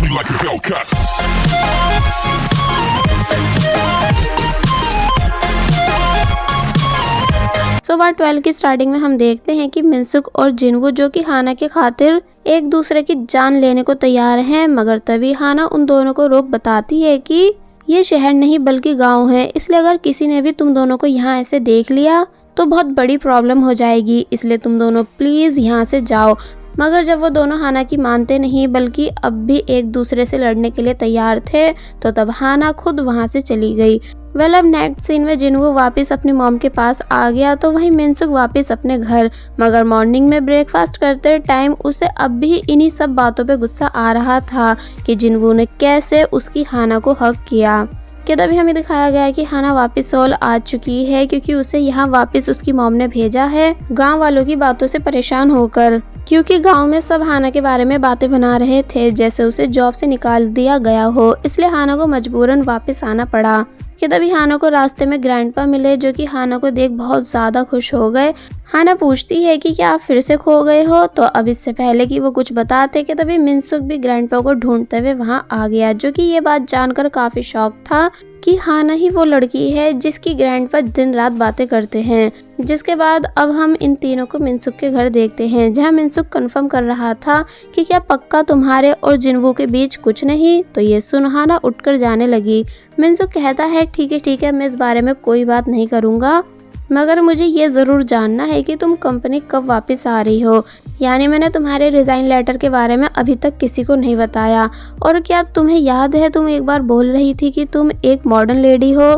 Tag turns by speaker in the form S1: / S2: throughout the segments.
S1: me like a Hellcat.
S2: So part 12 की starting में हम देखते हैं कि मिनसुक और जिनवू जो कि हाना के खातिर एक दूसरे की जान लेने को तैयार हैं, मगर तभी हाना उन दोनों को रोक बताती है कि ये शहर नहीं बल्कि गांव है, इसलिए अगर किसी ने भी तुम दोनों को यहाँ ऐसे देख लिया तो बहुत बड़ी प्रॉब्लम हो जाएगी, इसलिए तुम दोनों प्लीज यहाँ से जाओ। मगर जब वो दोनों हाना की मानते नहीं बल्कि अब भी एक दूसरे से लड़ने के लिए तैयार थे, तो तब हाना खुद वहाँ से चली गई। अब नेक्स्ट सीन में जिनवू वापस अपनी मॉम के पास आ गया तो वहीं मिनसुक वापस अपने घर, मगर मॉर्निंग में ब्रेकफास्ट करते टाइम उसे अब भी इन्हीं सब बातों पे गुस्सा आ रहा था कि जिनवू ने कैसे उसकी हाना को हक किया। कि तभी हमें दिखाया गया है कि हाना वापस सोल आ चुकी है क्योंकि उसे यहाँ वापस उसकी मॉम ने भेजा है गांव वालों की बातों से परेशान होकर, क्योंकि गांव में सब हाना के बारे में बातें बना रहे थे जैसे उसे जॉब से निकाल दिया गया हो, इसलिए हाना को मजबूरन वापस आना पड़ा। कि तभी हाना को रास्ते में ग्रैंडपा मिले जो कि हाना को देख बहुत ज्यादा खुश हो गए। हाना पूछती है कि क्या आप फिर से खो गए हो, तो अब इससे पहले कि वो कुछ बताते कि तभी मिनसुक भी ग्रैंडपा को ढूंढते हुए वहां आ गया, जो कि ये बात जानकर काफी शॉक था कि हाना ही वो लड़की है जिसकी ग्रैंडपा दिन रात बातें करते हैं। जिसके बाद अब हम इन तीनों को मिनसुक के घर देखते हैं, जहां मिनसुक कंफर्म कर रहा था कि क्या पक्का तुम्हारे और जिनवू के बीच कुछ नहीं। तो ये सुन हाना उठकर जाने लगी। मिनसुक कहता है ठीक है मैं इस बारे में कोई बात नहीं करूँगा, मगर मुझे ये ज़रूर जानना है कि तुम कंपनी कब वापस आ रही हो, यानी मैंने तुम्हारे रिज़ाइन लेटर के बारे में अभी तक किसी को नहीं बताया। और क्या तुम्हें याद है तुम एक बार बोल रही थी कि तुम एक मॉडर्न लेडी हो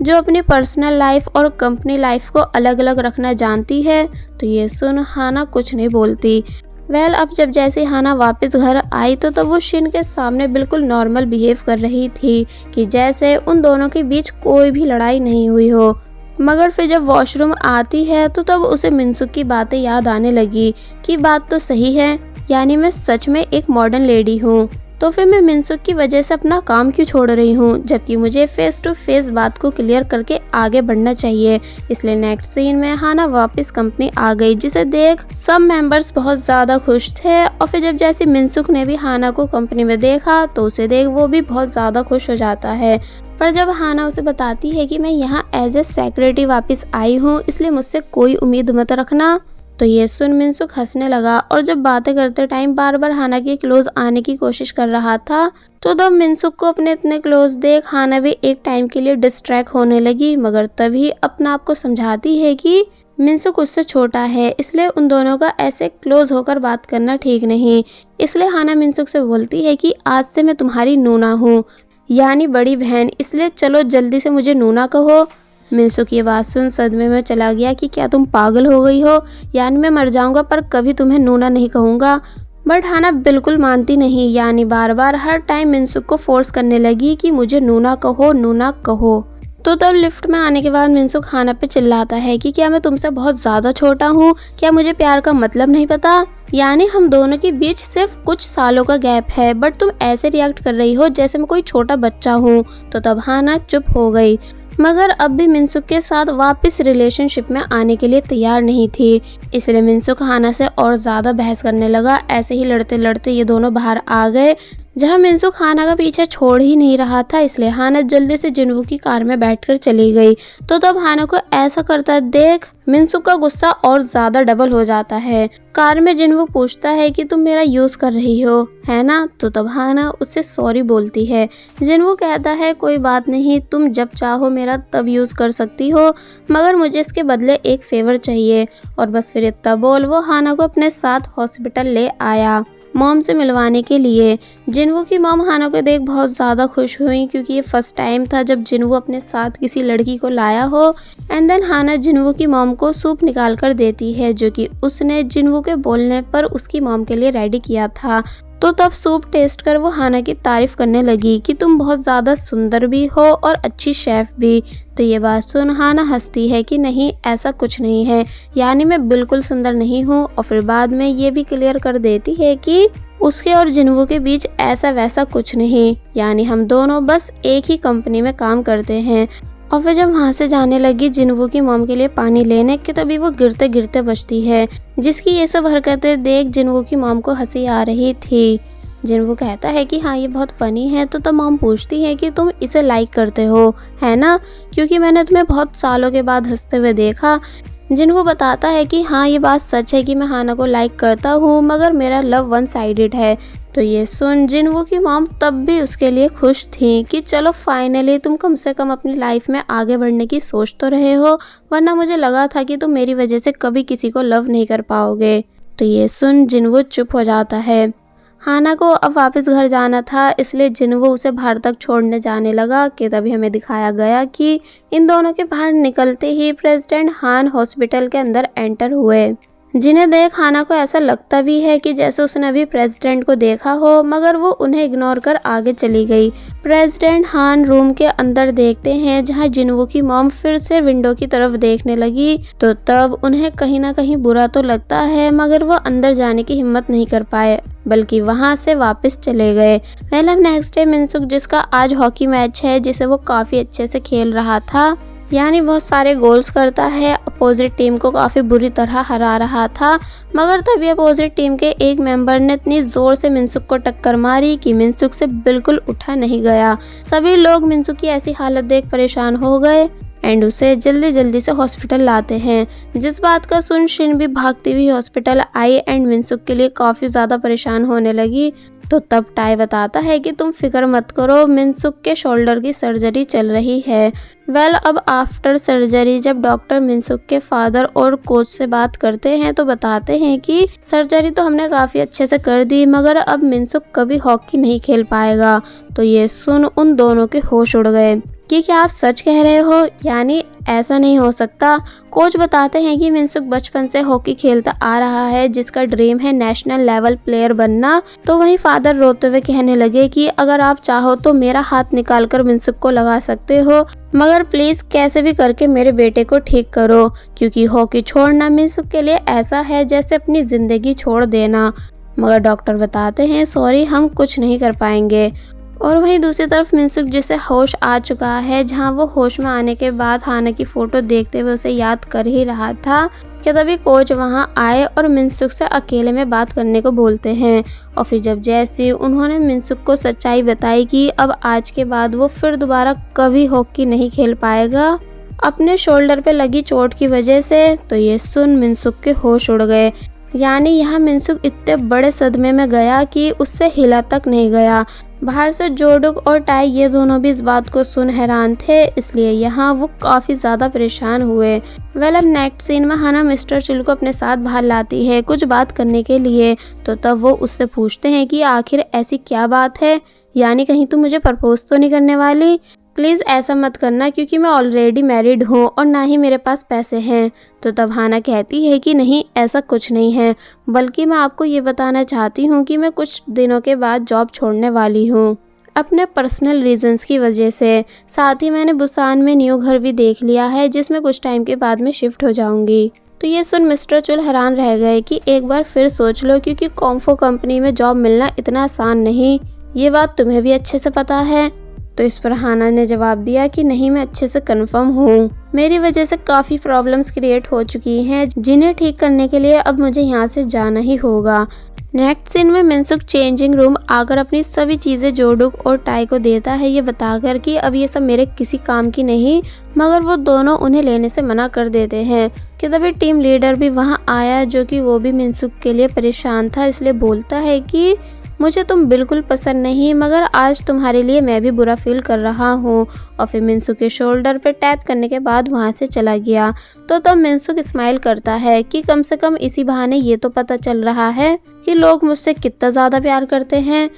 S2: जो अपनी पर्सनल लाइफ और कंपनी लाइफ को अलग अलग रखना जानती है। तो ये सुन हाना कुछ नहीं बोलती। अब जब जैसे हाना वापस घर आई तो तब वो शिन के सामने बिल्कुल नॉर्मल बिहेव कर रही थी कि जैसे उन दोनों के बीच कोई भी लड़ाई नहीं हुई हो। मगर फिर जब वॉशरूम आती है तो तब उसे मिनसुक की बातें याद आने लगी कि बात तो सही है, यानी मैं सच में एक मॉडर्न लेडी हूँ, तो फिर मैं मिनसुक की वजह से अपना काम क्यों छोड़ रही हूँ, जबकि मुझे फेस टू फेस बात को क्लियर करके आगे बढ़ना चाहिए। इसलिए नेक्स्ट सीन में हाना वापस कंपनी आ गई, जिसे देख सब मेंबर्स बहुत ज्यादा खुश थे। और फिर जब जैसे मिनसुक ने भी हाना को कंपनी में देखा तो उसे देख वो भी बहुत ज्यादा खुश हो जाता है। पर जब हाना उसे बताती है कि मैं यहाँ एज ए सेक्रेटरी वापस आई हूँ, इसलिए मुझसे कोई उम्मीद मत रखना, तो ये सुन मिनसुक हंसने लगा और जब बातें करते टाइम बार बार हाना के क्लोज आने की कोशिश कर रहा था। तो तब मिनसुक को अपने इतने क्लोज देख हाना भी एक टाइम के लिए डिस्ट्रैक्ट होने लगी, मगर तभी अपना आप को समझाती है कि मिनसुक उससे छोटा है, इसलिए उन दोनों का ऐसे क्लोज होकर बात करना ठीक नहीं। इसलिए हाना मिनसुक से बोलती है कि आज से मैं तुम्हारी नूना हूँ, यानी बड़ी बहन, इसलिए चलो जल्दी से मुझे नूना कहो। मिनसुक ये बात सुन सदमे में चला गया कि क्या तुम पागल हो गई हो, यानी मैं मर जाऊंगा पर कभी तुम्हें नूना नहीं कहूँगा। बट हाना बिल्कुल मानती नहीं, यानी बार बार हर टाइम मिनसुक को फोर्स करने लगी कि मुझे नूना कहो नूना कहो। तो तब लिफ्ट में आने के बाद मिनसुक हाना पे चिल्लाता है कि क्या मैं तुमसे बहुत ज़्यादा छोटा हूँ, क्या मुझे प्यार का मतलब नहीं पता, यानी हम दोनों के बीच सिर्फ कुछ सालों का गैप है, बट तुम ऐसे रिएक्ट कर रही हो जैसे मैं कोई छोटा बच्चा हूँ। तो तब हाना चुप हो गई, मगर अब भी मिनसुक के साथ वापस रिलेशनशिप में आने के लिए तैयार नहीं थी। इसलिए मिनसुक हाना से और ज़्यादा बहस करने लगा। ऐसे ही लड़ते लड़ते ये दोनों बाहर आ गए, जहां मिनसुक हाना का पीछा छोड़ ही नहीं रहा था, इसलिए हाना जल्दी से जिनवू की कार में बैठकर चली गई। तो तब हाना को ऐसा करता देख मिनसुक का गुस्सा और ज्यादा डबल हो जाता है। कार में जिनवू पूछता है कि तुम मेरा यूज कर रही हो है ना, तो तब हाना उससे सॉरी बोलती है। जिनवू कहता है कोई बात नहीं, तुम जब चाहो मेरा तब यूज कर सकती हो, मगर मुझे इसके बदले एक फेवर चाहिए। और बस फिर इतना बोल वो हाना को अपने साथ हॉस्पिटल ले आया मॉम से मिलवाने के लिए। जिनवू की मॉम हाना को देख बहुत ज़्यादा खुश हुई, क्योंकि ये फर्स्ट टाइम था जब जिनवू अपने साथ किसी लड़की को लाया हो। एंड देन हाना जिनवू की मॉम को सूप निकाल कर देती है, जो कि उसने जिनवू के बोलने पर उसकी मॉम के लिए रेडी किया था। तो तब सूप टेस्ट कर वो हाना की तारीफ करने लगी कि तुम बहुत ज़्यादा सुंदर भी हो और अच्छी शेफ भी। तो ये बात सुन हाना हंसती है कि नहीं ऐसा कुछ नहीं है, यानी मैं बिल्कुल सुंदर नहीं हूँ। और फिर बाद में ये भी क्लियर कर देती है कि उसके और जिनवू के बीच ऐसा वैसा कुछ नहीं, यानी हम दोनों बस एक ही कंपनी में काम करते हैं। और फिर जब वहाँ से जाने लगी जिनवू की मॉम के लिए पानी लेने के, तभी वो गिरते गिरते बचती है, जिसकी ये सब हरकतें देख जिनवू की मॉम को हंसी आ रही थी। जिनवो कहता है कि हाँ ये बहुत फनी है। तो तब मॉम पूछती है कि तुम इसे लाइक करते हो है ना, क्योंकि मैंने तुम्हें बहुत सालों के बाद हंसते हुए देखा। जिनवो बताता है कि हाँ ये बात सच है कि मैं हाना को लाइक करता हूँ, मगर मेरा लव वन साइडेड है। तो ये सुन जिनवो की मॉम तब भी उसके लिए खुश थी कि चलो फाइनली तुम कम से कम अपनी लाइफ में आगे बढ़ने की सोच तो रहे हो, वरना मुझे लगा था कि तुम मेरी वजह से कभी किसी को लव नहीं कर पाओगे। तो ये सुन जिनवो चुप हो जाता है। हाना को अब वापस घर जाना था, इसलिए जिनवो उसे बाहर तक छोड़ने जाने लगा कि तभी हमें दिखाया गया कि इन दोनों के बाहर निकलते ही प्रेसिडेंट हान हॉस्पिटल के अंदर एंटर हुए। जिन्हें देख हाना को ऐसा लगता भी है कि जैसे उसने अभी प्रेसिडेंट को देखा हो, मगर वो उन्हें इग्नोर कर आगे चली गई। प्रेसिडेंट हान रूम के अंदर देखते हैं जहां जिनवो की मॉम फिर से विंडो की तरफ देखने लगी। तो तब उन्हें कहीं ना कहीं बुरा तो लगता है, मगर वो अंदर जाने की हिम्मत नहीं कर पाए, बल्कि वहां से वापस चले गए। वेल अब नेक्स्ट डे मिनसुक, जिसका आज हॉकी मैच है जिसे वो काफी अच्छे से खेल रहा था, यानी बहुत सारे गोल्स करता है, अपोजिट टीम को काफ़ी बुरी तरह हरा रहा था। मगर तभी अपोजिट टीम के एक मेंबर ने इतनी ज़ोर से मिनसुक को टक्कर मारी कि मिनसुक से बिल्कुल उठा नहीं गया। सभी लोग मिनसुक की ऐसी हालत देख परेशान हो गए एंड उसे जल्दी जल्दी से हॉस्पिटल लाते हैं। जिस बात का सुन शिन भी भागती हुई हॉस्पिटल आई एंड मिनसुक के लिए काफ़ी ज़्यादा परेशान होने लगी। तो तब टाई बताता है कि तुम फिक्र मत करो, मिनसुक के शोल्डर की सर्जरी चल रही है। वेल अब आफ्टर सर्जरी जब डॉक्टर मिनसुक के फादर और कोच से बात करते हैं तो बताते हैं कि सर्जरी तो हमने काफ़ी अच्छे से कर दी, मगर अब मिनसुक कभी हॉकी नहीं खेल पाएगा। तो ये सुन उन दोनों के होश उड़ गए कि क्या आप सच कह रहे हो, यानी ऐसा नहीं हो सकता। कोच बताते हैं कि मिनसुक बचपन से हॉकी खेलता आ रहा है, जिसका ड्रीम है नेशनल लेवल प्लेयर बनना। तो वहीं फादर रोते हुए कहने लगे कि अगर आप चाहो तो मेरा हाथ निकालकर मिनसुक को लगा सकते हो, मगर प्लीज कैसे भी करके मेरे बेटे को ठीक करो, क्योंकि हॉकी छोड़ना मिनसुक के लिए ऐसा है जैसे अपनी जिंदगी छोड़ देना। मगर डॉक्टर बताते हैं सॉरी, हम कुछ नहीं कर पाएंगे। और वहीं दूसरी तरफ मिनसुक, जिसे होश आ चुका है, जहां वो होश में आने के बाद हाना की फोटो देखते हुए उसे याद कर ही रहा था कि तभी कोच वहां आए और मिनसुक से अकेले में बात करने को बोलते हैं। और फिर जब जैसे उन्होंने मिनसुक को सच्चाई बताई कि अब आज के बाद वो फिर दोबारा कभी हॉकी नहीं खेल पाएगा अपने शोल्डर पे लगी चोट की वजह से, तो ये सुन मिनसुक के होश उड़ गए। यानी यहाँ मिनसुक इतने बड़े सदमे में गया कि उससे हिला तक नहीं गया। बाहर से जोडुक और टाई ये दोनों भी इस बात को सुन हैरान थे, इसलिए यहाँ वो काफ़ी ज़्यादा परेशान हुए। वेल अब नेक्स्ट सीन में हाना मिस्टर चिल को अपने साथ बाहर लाती है कुछ बात करने के लिए। तो तब वो उससे पूछते हैं कि आखिर ऐसी क्या बात है, यानी कहीं तुम मुझे प्रपोज तो नहीं करने वाली। प्लीज़ ऐसा मत करना, क्योंकि मैं ऑलरेडी मैरिड हूँ और ना ही मेरे पास पैसे हैं। तो तब हाना कहती है कि नहीं, ऐसा कुछ नहीं है, बल्कि मैं आपको ये बताना चाहती हूँ कि मैं कुछ दिनों के बाद जॉब छोड़ने वाली हूँ अपने पर्सनल रीजंस की वजह से। साथ ही मैंने बुसान में न्यू घर भी देख लिया है, जिसमें कुछ टाइम के बाद में शिफ्ट हो जाऊंगी। तो ये सुन मिस्टर चुल हैरान रह गए कि एक बार फिर सोच लो, क्योंकि कॉम्फो कंपनी में जॉब मिलना इतना आसान नहीं, ये बात तुम्हें भी अच्छे से पता है। तो इस पर हाना ने जवाब दिया कि नहीं, मैं अच्छे से कंफर्म हूँ, मेरी वजह से काफ़ी प्रॉब्लम्स क्रिएट हो चुकी हैं, जिन्हें ठीक करने के लिए अब मुझे यहाँ से जाना ही होगा। नेक्स्ट सीन में मिनसुक चेंजिंग रूम आकर अपनी सभी चीज़ें जोडुक और टाई को देता है, ये बताकर कि अब ये सब मेरे किसी काम की नहीं, मगर वो दोनों उन्हें लेने से मना कर देते हैं। कि तभी टीम लीडर भी वहाँ आया, जो कि वो भी मिनसुक के लिए परेशान था, इसलिए बोलता है कि मुझे तुम बिल्कुल पसंद नहीं, मगर आज तुम्हारे लिए मैं भी बुरा फील कर रहा हूँ। और फिर मिनसुक के शोल्डर पे टैप करने के बाद वहाँ से चला गया। तो तब मिनसुक स्माइल करता है कि कम से कम इसी बहाने ये तो पता चल रहा है कि लोग मुझसे कितना ज़्यादा प्यार करते हैं।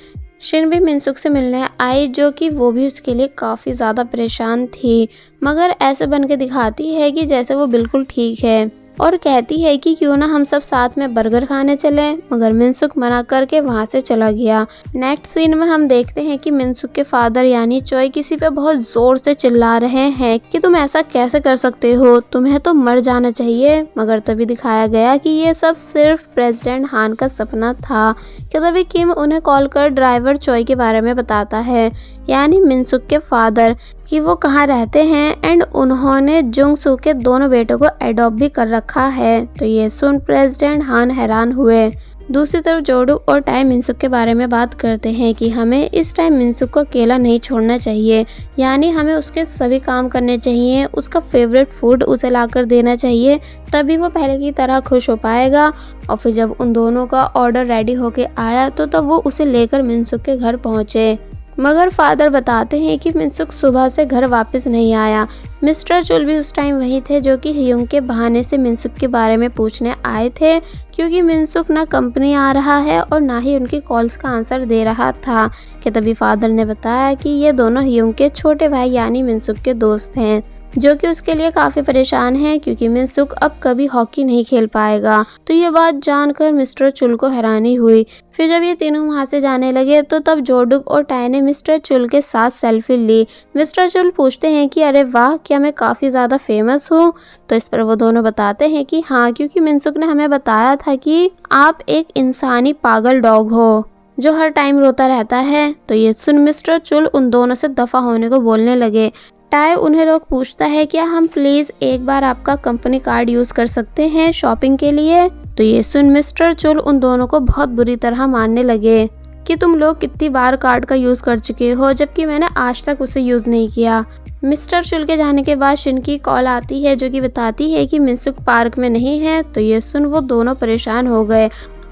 S2: शिन भी मिनसुक से मिलने आई, जो कि वो भी उसके लिए काफ़ी ज़्यादा परेशान थी, मगर ऐसे बन के दिखाती है कि जैसे वो बिल्कुल ठीक है और कहती है कि क्यों ना हम सब साथ में बर्गर खाने चलें, मगर मिनसुक मना करके वहाँ से चला गया। नेक्स्ट सीन में हम देखते हैं कि मिनसुक के फादर यानी चोई किसी पे बहुत ज़ोर से चिल्ला रहे हैं कि तुम ऐसा कैसे कर सकते हो, तुम्हें तो मर जाना चाहिए। मगर तभी दिखाया गया कि ये सब सिर्फ प्रेसिडेंट हान का सपना था। कि तभी किम उन्हें कॉल कर ड्राइवर चोई के बारे में बताता है, यानी मिनसुक के फादर, कि वो कहाँ रहते हैं एंड उन्होंने जुंग सू के दोनों बेटों को एडॉप्ट भी कर रखा है। तो ये सुन प्रेसिडेंट हान हैरान हुए। दूसरी तरफ जोडुक और टाई मिनसुक के बारे में बात करते हैं कि हमें इस टाइम मिनसुक को अकेला नहीं छोड़ना चाहिए, यानी हमें उसके सभी काम करने चाहिए, उसका फेवरेट फूड उसे लाकर देना चाहिए, तभी वो पहले की तरह खुश हो पाएगा। और फिर जब उन दोनों का ऑर्डर रेडी होके आया तो तब वो उसे लेकर मिनसुक के घर पहुंचे। मगर फादर बताते हैं कि मिनसुक सुबह से घर वापस नहीं आया। मिस्टर चुल भी उस टाइम वहीं थे, जो कि हियुंग के बहाने से मिनसुक के बारे में पूछने आए थे, क्योंकि मिनसुक ना कंपनी आ रहा है और ना ही उनकी कॉल्स का आंसर दे रहा था। कि तभी फादर ने बताया कि ये दोनों हियुंग के छोटे भाई यानी मिनसुक के दोस्त हैं, जो कि उसके लिए काफी परेशान है क्योंकि मिनसुक अब कभी हॉकी नहीं खेल पाएगा। तो ये बात जानकर मिस्टर चुल को हैरानी हुई। फिर जब ये तीनों वहां से जाने लगे तो तब जोडुक और टाई ने मिस्टर चुल के साथ सेल्फी ली। मिस्टर चुल पूछते हैं कि अरे वाह, क्या मैं काफी ज्यादा फेमस हूँ? तो इस पर वो दोनों बताते हैं कि हाँ, क्योंकि मिनसुक ने हमें बताया था कि आप एक इंसानी पागल डॉग हो जो हर टाइम रोता रहता है। तो ये सुन मिस्टर चुल उन दोनों से दफा होने को बोलने लगे। टाई उन्हें रोक पूछता है क्या हम प्लीज एक बार आपका कंपनी कार्ड यूज कर सकते हैं शॉपिंग के लिए? तो ये सुन मिस्टर चुल उन दोनों को बहुत बुरी तरह मारने लगे कि तुम लोग कितनी बार कार्ड का यूज कर चुके हो, जबकि मैंने आज तक उसे यूज नहीं किया। मिस्टर चुल के जाने के बाद शिन की कॉल आती है, जो कि बताती है कि मिनसुक पार्क में नहीं है। तो ये सुन वो दोनों परेशान हो गए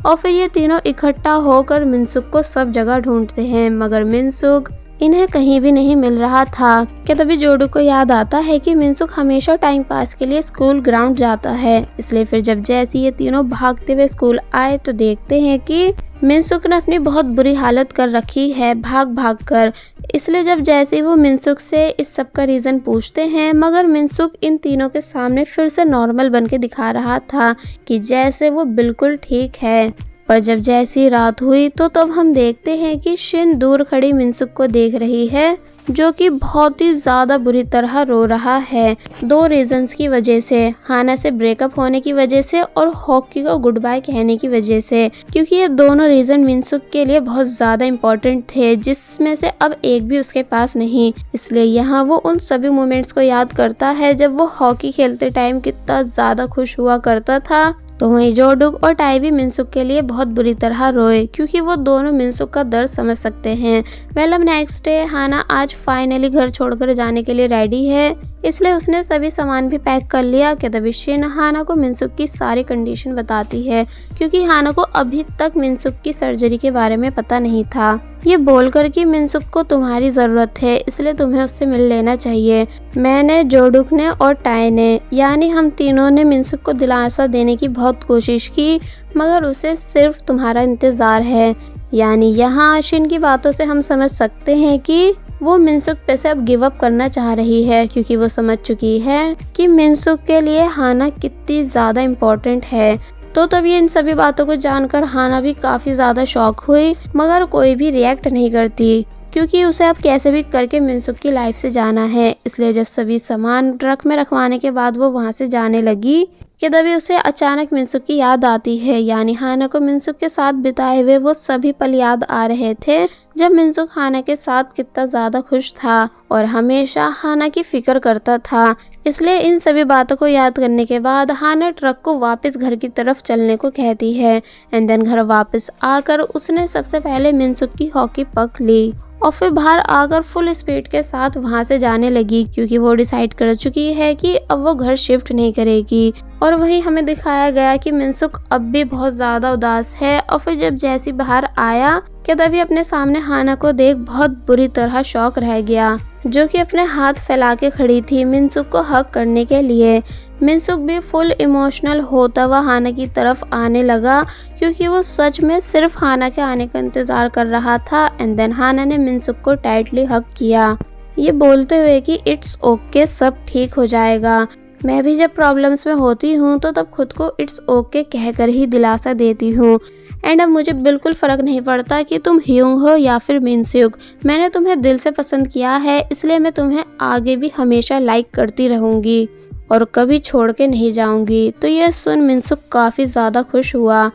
S2: और फिर ये तीनों इकट्ठा होकर मिनसुक को सब जगह ढूंढते हैं, मगर मिनसुक इन्हें कहीं भी नहीं मिल रहा था। कि तभी जोडुक को याद आता है कि मिनसुक हमेशा टाइम पास के लिए स्कूल ग्राउंड जाता है। इसलिए फिर जब जैसे ये तीनों भागते हुए स्कूल आए तो देखते हैं कि मिनसुक ने अपनी बहुत बुरी हालत कर रखी है भाग भाग कर। इसलिए जब जैसे वो मिनसुक से इस सब का रीजन पूछते हैं, मगर मिनसुक इन तीनों के सामने फिर से नॉर्मल बन के दिखा रहा था कि जैसे वो बिल्कुल ठीक है। पर जब जैसी रात हुई तो तब हम देखते हैं कि शिन दूर खड़ी मिनसुक को देख रही है, जो कि बहुत ही ज्यादा बुरी तरह रो रहा है। दो रीजंस की वजह से, हाना से ब्रेकअप होने की वजह से और हॉकी को गुड बाय कहने की वजह से, क्योंकि ये दोनों रीजन मिनसुक के लिए बहुत ज्यादा इम्पोर्टेंट थे, जिसमें से अब एक भी उसके पास नहीं। इसलिए यहाँ वो उन सभी मोमेंट्स को याद करता है जब वो हॉकी खेलते टाइम कितना ज्यादा खुश हुआ करता था। तो वहीं जोडुक और टाई भी मिनसुक के लिए बहुत बुरी तरह रोए, क्योंकि वो दोनों मिनसुक का दर्द समझ सकते हैं। वेल अब नेक्स्ट डे हाना आज फाइनली घर छोड़कर जाने के लिए रेडी है, इसलिए उसने सभी सामान भी पैक कर लिया। कि तभी शिन हाना को मिनसुक की सारी कंडीशन बताती है, क्योंकि हाना को अभी तक मिनसुक की सर्जरी के बारे में पता नहीं था। ये बोलकर कि मिनसुक को तुम्हारी जरूरत है, इसलिए तुम्हें उससे मिल लेना चाहिए। मैंने, जोडुक ने और टाई ने, यानी हम तीनों ने मिनसुक को दिलासा देने की बहुत कोशिश की, मगर उसे सिर्फ तुम्हारा इंतजार है। यानी यहाँ शिन की बातों से हम समझ सकते हैं कि वो मिनसुक पे से अब गिव अप करना चाह रही है, क्योंकि वो समझ चुकी है कि मिनसुक के लिए हाना कितनी ज्यादा इम्पोर्टेंट है। तो तभी इन सभी बातों को जानकर हाना भी काफी ज्यादा शॉक हुई, मगर कोई भी रिएक्ट नहीं करती, क्योंकि उसे अब कैसे भी करके मिनसुक की लाइफ से जाना है। इसलिए जब सभी सामान ट्रक में रखवाने के बाद वो वहां से जाने लगी कि तभी उसे अचानक मिनसुक की याद आती है। यानी हाना को मिनसुक के साथ बिताए हुए वो सभी पल याद आ रहे थे, जब मिनसुक हाना के साथ कितना ज्यादा खुश था और हमेशा हाना की फिक्र करता था। इसलिए इन सभी बातों को याद करने के बाद हाना ट्रक को वापस घर की तरफ चलने को कहती है। एंड देन घर वापस आकर उसने सबसे पहले मिनसुक की हॉकी पक ली और फिर बाहर आकर फुल स्पीड के साथ वहां से जाने लगी, क्योंकि वो डिसाइड कर चुकी है कि अब वो घर शिफ्ट नहीं करेगी। और वहीं हमें दिखाया गया कि मिनसुक अब भी बहुत ज्यादा उदास है। और फिर जब जैसी बाहर आया कि तभी अपने सामने हाना को देख बहुत बुरी तरह शॉक रह गया, जो कि अपने हाथ फैला के खड़ी थी मिनसुक को हग करने के लिए। मिनसुक भी फुल इमोशनल होता हुआ हाना की तरफ आने लगा, क्योंकि वो सच में सिर्फ हाना के आने का इंतजार कर रहा था। एंड देन हाना ने मिनसुक को टाइटली हग किया, ये बोलते हुए कि इट्स ओके, सब ठीक हो जाएगा। मैं भी जब प्रॉब्लम्स में होती हूँ तो तब खुद को इट्स ओके कहकर ही दिलासा देती हूँ। एंड अब मुझे बिल्कुल फ़र्क नहीं पड़ता कि तुम ह्यूंग हो या फिर मिनसुक, मैंने तुम्हें दिल से पसंद किया है, इसलिए मैं तुम्हें आगे भी हमेशा लाइक करती रहूँगी और कभी छोड़ के नहीं जाऊँगी। तो यह सुन मिनसुक काफ़ी ज़्यादा खुश हुआ।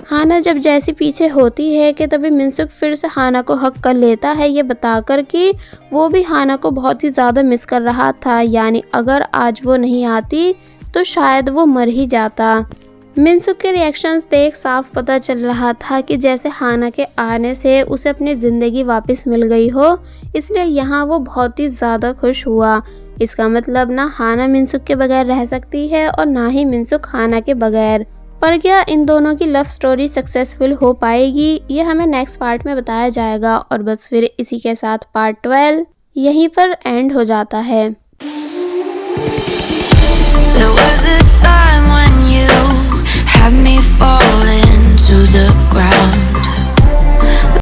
S2: हाना जब जैसी पीछे होती है कि तभी मिनसुक फिर से हाना को हक कर लेता है, ये बताकर कि वो भी हाना को बहुत ही ज़्यादा मिस कर रहा था, यानी अगर आज वो नहीं आती तो शायद वो मर ही जाता। मिनसुक के रिएक्शंस देख साफ पता चल रहा था कि जैसे हाना के आने से उसे अपनी ज़िंदगी वापस मिल गई हो, इसलिए यहाँ वो बहुत ही ज़्यादा खुश हुआ। इसका मतलब ना हाना मिनसुक के बगैर रह सकती है और ना ही मिनसुक हाना के बगैर। पर क्या इन दोनों की लव स्टोरी सक्सेसफुल हो पाएगी, ये हमें नेक्स्ट पार्ट में बताया जाएगा। और बस फिर इसी के साथ पार्ट 12 यहीं पर एंड हो जाता है।